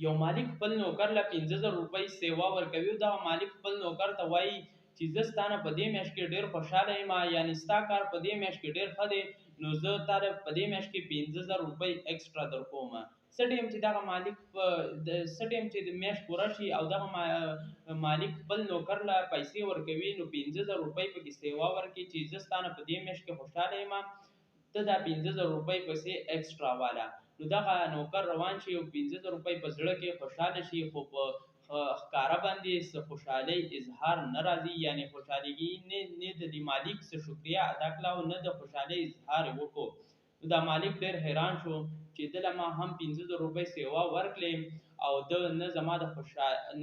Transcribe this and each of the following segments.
یو مالک خپل نوکر له 15000 روپۍ سیوا ورکوي او دغه مالک خپل نوکر ته وایي چې زه ستا نه په دې میاشت کې ډېر خوشحاله یم، یعنې ستا کار په دې میاشت کې ډېر ښه دی، نو زه تا له په دې میاشت کې 15000 روپۍ ایکسټرا در کوم. څه ټایم چې دغه مالک څه ټایم چې د میاشت پوره شي او دغه مالک خپل نوکر له پیسې ورکوي، نو 15000 روپۍ پکې سیوا ورکړي چې زه ستا نه په دې میاشت کې خوشحاله یم، ته دا 15000 روپۍ پیسې ایکسټرا واله. نو دغه نوکر روان شي او 15000 روپۍ په زړه کې خوشحاله شي، خو په ښکاره باندې څه خوشحالۍ اظهار نه راځي، یعنې خوشحالېږي نه د دې مالک څه شکریه ادا کړه او نه د خوشحالۍ اظهار یې وکړو. نو دا مالک ډېر حیران شو چې دله ما هم 15000 روپۍ سیوا ورکړې او ده نه زما د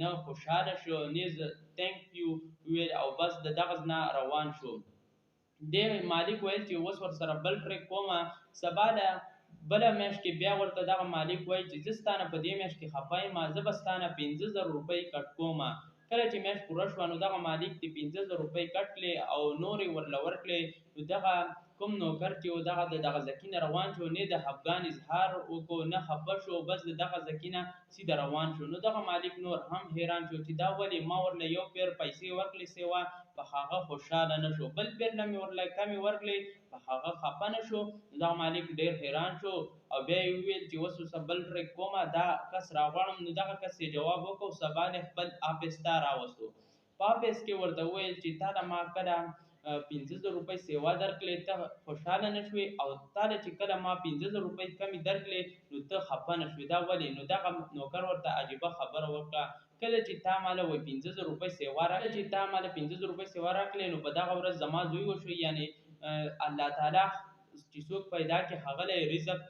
نه خوشحاله شو نه زه تھینک یو ویل او بس د دغه نه روان شو. دې مالک ویل چې اوس ورسره بل ټریک کومه، سبا له بله میاشت کې بیا ورته دغه مالک وایي چې زه ستا نه په دې میاشت کې خفه یم، زه به ستا نه 15000 روپۍ کټ کومه. کله چې میاشت پوره شوه نو دغه مالک د 15000 روپۍ کټ کړې او نورې ورله ورکړې. نو دغه کوم نوکر چې و دغه د دغه ځکي نه روان شو، نه د خفګان اظهار وکړو نه خفه شو، بس د دغه ځکي نه سیده روان شو. نو دغه مالک نور هم حیران شو چې دا ولې ما ورله یو پیر پیسې ورکړې سیوا، په هغه خوشحاله نه شو، بل پیر نه مې ورله کمې ورکړې، په هغه خفه نه شو. نو دغه مالک ډېر حیران شو او بیا یې وویل چې اوس ورسره بل ټریک کومه، دا کس راغواړم. نو دغه کس یې جواب وکړو، سبا یې خپل آفس ته راوستو. په آفس کې ورته وویل چې تا ته ما کله 15000 روپۍ سیوا درکړې، ته خوشحاله نه شوې او تا ته چې کله ما 15000 روپۍ کمې درکړې نو ته خفه نه شوې، دا ولې؟ نو دغه نوکر ورته عجیبه خبره وکړه، کله چې تا ماله 15000 روپۍ سیوا راکړې، چې تا ماله 15000 روپۍ سیوا راکړې نو په دغه ورځ زما زوی وشو، یعنې الله تعالی چې څوک پیدا کړي هغه له رزق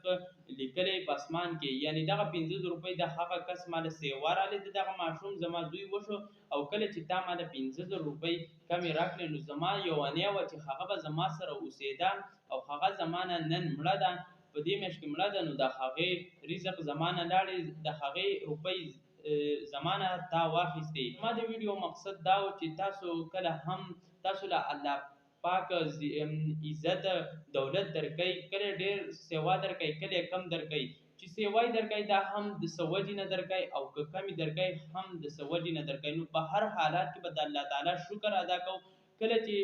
لیکلی په اسمان کې، یعنې دغه 15000 روپۍ د هغه کس ماله سیوا راغلې، د دغه ماشوم زما زوی وشو او کله چې تا ماله 15000 روپۍ کمې راکړې نو زما یوانۍ وه چې هغه به زما سره اوسېده او هغه زما نه نن مړه ده، په دې میاشت کې مړه ده، نو د هغې رزق زما نه لاړې، د هغې روپۍ زما نه تا واخیستې. ما د ویډیو مقصد دا و چې تاسو کله هم تاسو له الله پاک عزت دولت درکوي، کله ډېر سیوا درکوي کله کم درکوي، چې سیوا یې درکوي دا هم د څه وجې نه درکوي او که کمې درکوي هم د څه وجې نه درکوي. نو په هر حالات کې به د الله تعالی شکر ادا کوو، کله چې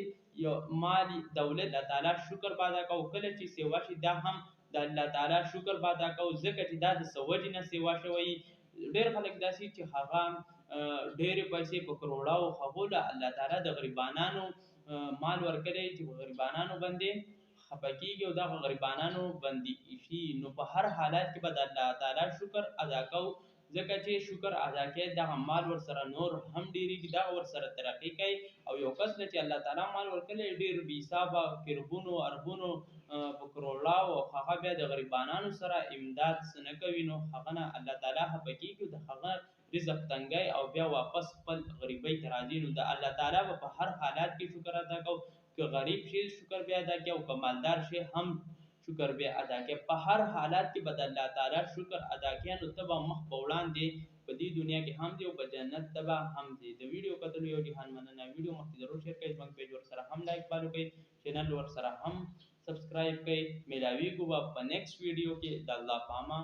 یو مال دولت الله تعالی شکر به ادا کوو، کله چې سیوا شي دا هم د الله تعالی شکر به ادا کوو، ځکه چې دا د څه وجې نه سیوا شوی. ډېر خلک داسې چې هغه ډېرې پیسې په کروړاو هغو له الله تعالی د غریبانانو مال ورکړی چې په غریبانانو باندې خفه کېږي او دغه غریبانانو بندي شي. نو په هر حالات کې به د الله تعالی شکر ادا کوو، ځکه چې شکر ادا کوي دغه مال ورسره نور هم ډېرېږي، دغه ورسره ترقي کوي. او یو کس ته چې الله تعالی مال ورکړی ډېر بې حسابه کربونو اربونو په کروړاو او هغه بیا د غریبانانو سره امداد څه نه کوي، نو هغه نه الله تعالی خفه کېږي، د هغه رزق تنګی او بیا واپس خپل غریبۍ ته راځي. نو د الله تعالی به په هر حالات کې شکر ادا کوو، که غریب شي شکر بیا ادا کوي او که مالدار شي هم شکر بیا ادا کوي. په هر حالات کې به د الله تعالی شکر ادا کوي، نو ته به مخ په وړاندې په دې دنیا کې هم دی او په جنت ته به هم دی. د ویډیو کتلو یو جهان مننه. ویډیو مخکې ضرور شیر کړئ، زموږ پیج ورسره هم لایک فالو کړئ، چینل ورسره هم سبسکرایب کړئ. میلاویږو به په نیکسټ ویډیو کې د الله په امان.